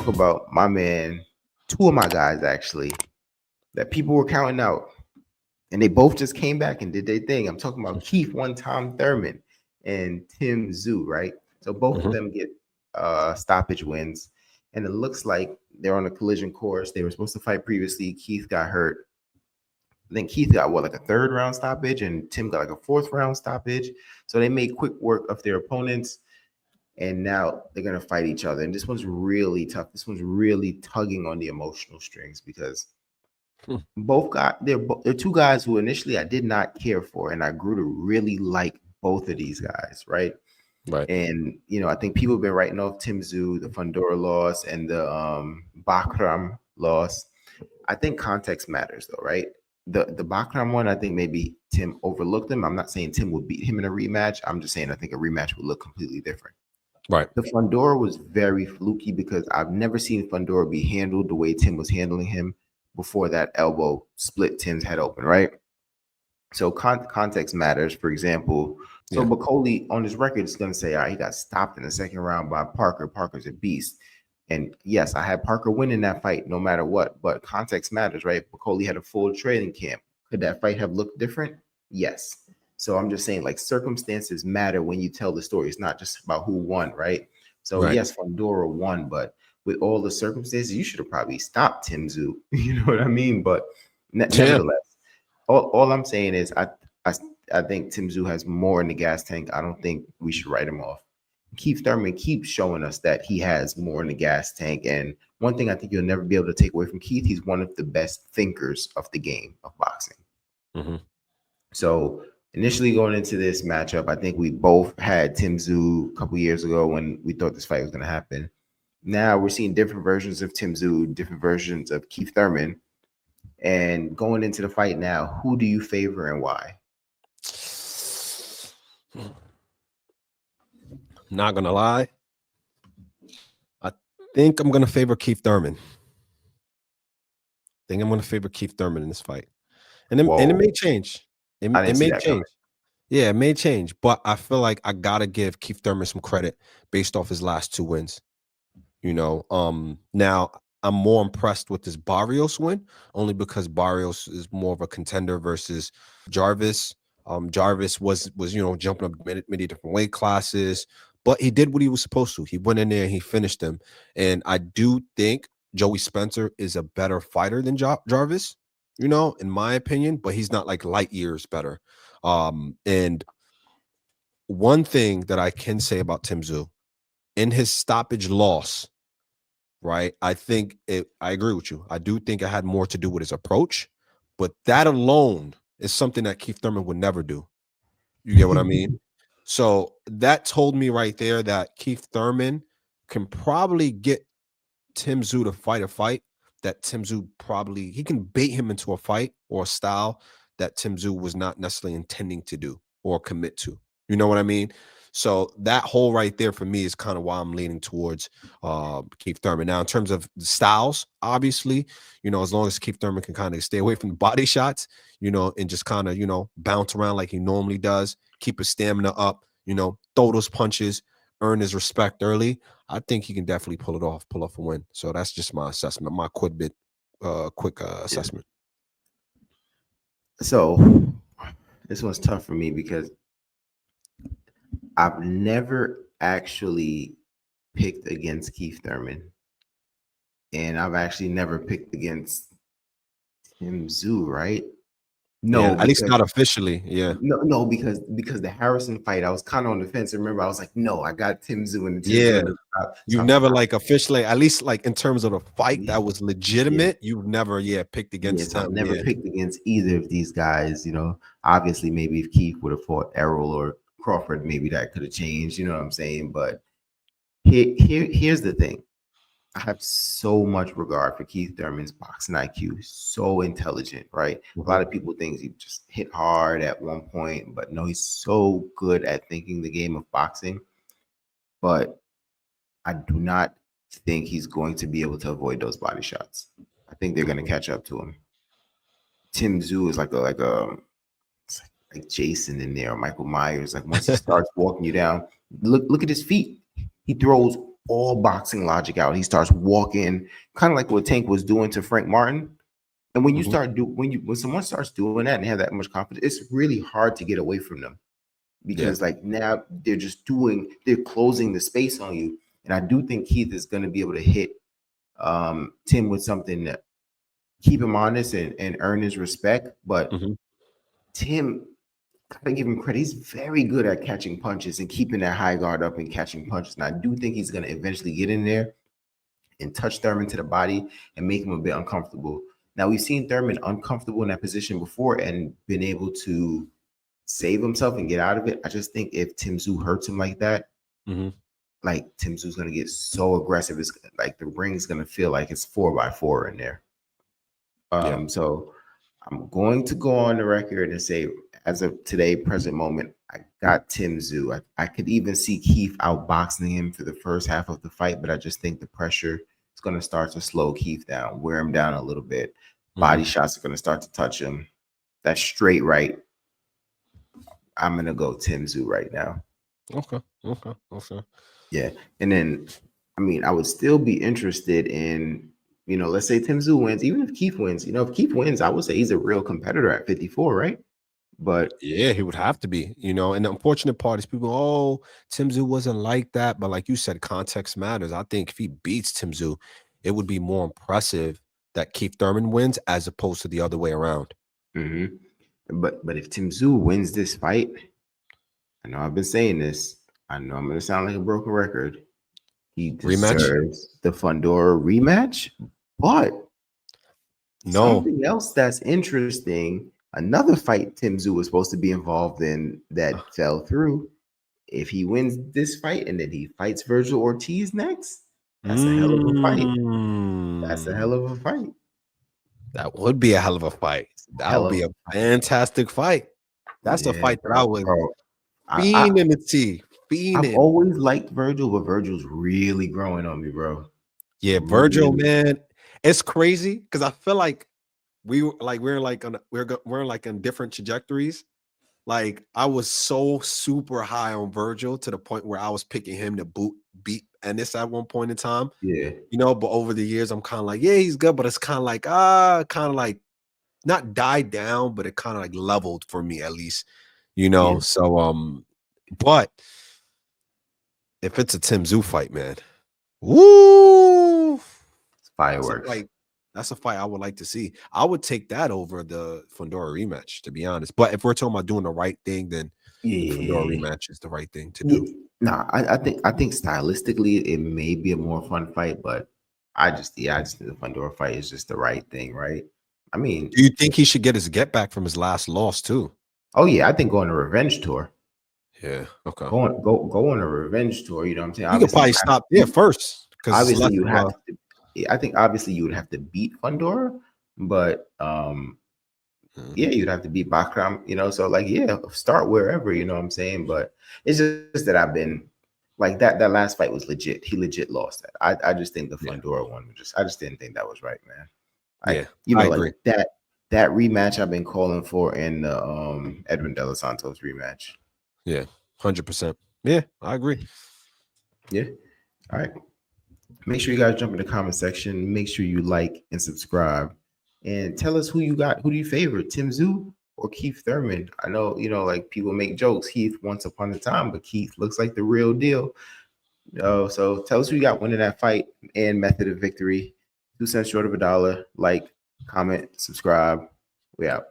talk about my man, two of my guys actually, that people were counting out. And they both just came back and did their thing. I'm talking about Keith one-time Thurman and Tszyu, right? So both of them get stoppage wins. And it looks like they're on a collision course. They were supposed to fight previously. Keith got hurt. I think Keith got like a third round stoppage, and Tim got like a fourth round stoppage. So they made quick work of their opponents, and now they're gonna fight each other. And this one's really tough. This one's really tugging on the emotional strings because both got they're two guys who initially I did not care for, and I grew to really like both of these guys, right? Right. And I think people have been writing off Tszyu, the Fundora loss, and the Bakram loss. I think context matters, though, right? The Bakram one, I think maybe Tim overlooked him. I'm not saying Tim would beat him in a rematch. I'm just saying I think a rematch would look completely different. Right. The Fundora was very fluky because I've never seen Fundora be handled the way Tim was handling him before that elbow split Tim's head open, right? So context matters. For example, Bacoli on his record is going to say, all right, he got stopped in the second round by Parker. Parker's a beast. And yes, I had Parker winning that fight no matter what, but context matters, right? Bacoli had a full training camp. Could that fight have looked different? Yes. So I'm just saying, like, circumstances matter when you tell the story. It's not just about who won, right? So yes, Fundora won, but with all the circumstances, you should have probably stopped Tszyu. You know what I mean? But nevertheless, all I'm saying is I think Tszyu has more in the gas tank. I don't think we should write him off. Keith Thurman keeps showing us that he has more in the gas tank. And one thing I think you'll never be able to take away from Keith, he's one of the best thinkers of the game of boxing. So initially going into this matchup, I think we both had Tszyu a couple years ago when we thought this fight was going to happen. Now we're seeing different versions of Tszyu, different versions of Keith Thurman. And going into the fight now, who do you favor and why? Not gonna lie, I think I'm gonna favor Keith Thurman. In this fight, and it may change. It may change. Yeah, it may change, but I feel like I gotta give Keith Thurman some credit based off his last two wins. Now I'm more impressed with this Barrios win only because Barrios is more of a contender versus Jarvis. Jarvis was jumping up many different weight classes, but he did what he was supposed to. He went in there and he finished him. And I do think Joey Spencer is a better fighter than Jarvis, in my opinion, but he's not like light years better. And one thing that I can say about Tszyu, in his stoppage loss, right? I agree with you. I do think it had more to do with his approach, but that alone is something that Keith Thurman would never do. You get what I mean? So that told me right there that Keith Thurman can probably get Tszyu to fight a fight that Tszyu he can bait him into a fight or a style that Tszyu was not necessarily intending to do or commit to. You know what I mean? So that whole right there for me is kind of why I'm leaning towards Keith Thurman. Now, in terms of styles, obviously, as long as Keith Thurman can kind of stay away from the body shots, and just kind of, bounce around like he normally does, keep his stamina up, throw those punches, earn his respect early, I think he can definitely pull off a win. So that's just my assessment, my quick assessment. So this one's tough for me because I've never actually picked against Keith Thurman, and I've actually never picked against Tszyu, right? No, at least not officially. Yeah. No, because the Harrison fight, I was kind of on the fence. Remember, I was like, no, I got Tszyu and Tszyu. You've never like officially, at least like in terms of the fight that was legitimate, you've never picked against him. I've never picked against either of these guys. Obviously, maybe if Keith would have fought Errol or Crawford, maybe that could have changed. You know what I'm saying? But here's the thing. I have so much regard for Keith Thurman's boxing IQ. So intelligent, right? A lot of people think he just hit hard at one point, but no, he's so good at thinking the game of boxing. But I do not think he's going to be able to avoid those body shots. I think they're going to catch up to him. Tszyu is like Jason in there, or Michael Myers. Like once he starts walking you down, look at his feet. He throws all boxing logic out. He starts walking, kind of like what Tank was doing to Frank Martin. And when you Mhm. start do when someone starts doing that and have that much confidence, it's really hard to get away from them Yeah. because like now they're closing the space on you. And I do think Keith is going to be able to hit Tim with something that keep him honest and earn his respect. But Mhm. Tim, gotta give him credit. He's very good at catching punches and keeping that high guard up and catching punches. And I do think he's gonna eventually get in there and touch Thurman to the body and make him a bit uncomfortable. Now we've seen Thurman uncomfortable in that position before and been able to save himself and get out of it. I just think if Tim Tszyu hurts him like that, Mhm. like Tim Tszyu's gonna get so aggressive. It's like the ring's gonna feel like it's 4x4 in there. Yeah. So I'm going to go on the record and say, as of today, present moment, I got Tim Tszyu. I could even see Keith outboxing him for the first half of the fight, but I just think the pressure is going to start to slow Keith down, wear him down a little bit. Mhm. Body shots are going to start to touch him. That straight right, I'm going to go Tim Tszyu right now. Okay. Okay. Okay. Yeah. And then, I mean, I would still be interested in, let's say Tim Tszyu wins, even if Keith wins. If Keith wins, I would say he's a real competitor at 54, right? But Yeah, he would have to be, and the unfortunate part is people, oh, Tim Tszyu wasn't like that. But like you said, context matters. I think if he beats Tim Tszyu, it would be more impressive that Keith Thurman wins as opposed to the other way around. mhm. But if Tim Tszyu wins this fight, I know I've been saying this. I know I'm gonna sound like a broken record. He Rematch? deserves the Fundora rematch. But No. something else that's interesting, another fight Tim Tszyu was supposed to be involved in that fell through. If he wins this fight and then he fights Virgil Ortiz next, that's a hell of a fight. That's a hell Mm, of a fight. that would be a hell of a fight. That Hell would of be a a fight. fantastic fight. That's a Yeah, fight that I would bro. I fiend in the tea. I've Fiending. always liked Virgil, but Virgil's really growing on me, bro. Yeah, Virgil, Really. man. It's crazy because I feel like we're like on we're like on different trajectories. Like I was so super high on Virgil to the point where I was picking him to beat Ennis at one point in time. Yeah. But over the years, I'm kind of like, yeah, he's good, but it's kind of like, kind of like not died down, but it kind of like leveled for me at least. Yeah. So but if it's a Tim Tszyu fight, man, woo, It's that's a fireworks. fight. That's a fight I would like to see. I would take that over the Fundora rematch, to be honest. But if we're talking about doing the right thing, then the Fundora Yeah. rematch is the right thing to Yeah. do. Nah, I think stylistically it may be a more fun fight, but I just think the Fundora fight is just the right thing, right? I mean, Do you think he should get his get back from his last loss too? oh yeah, I think going on a revenge tour. Yeah. Okay. Go on a revenge tour, you know what I'm saying? You could probably stop there first because it's Obviously less you of have a. to yeah, I think obviously you would have to beat Fundora, but Mm, yeah, you'd have to beat Bakram, so like yeah, start wherever, you know what I'm saying? But it's just that I've been like that last fight was legit. He legit lost that. I just think the yeah. Fundora one I just didn't think that was right, man. Yeah. Like, I like agree. that rematch I've been calling for in the Edwin De Los Santos rematch. Yeah. 100%. Yeah, I agree. Yeah. All right. Make sure you guys jump in the comment section. Make sure you like and subscribe. And tell us who you got. Who do you favorite? Tim Tszyu or Keith Thurman? I know, like people make jokes. Keith once upon a time, but Keith looks like the real deal. So tell us who you got winning that fight and method of victory. 2 cents short of $1. Like, comment, subscribe. We out.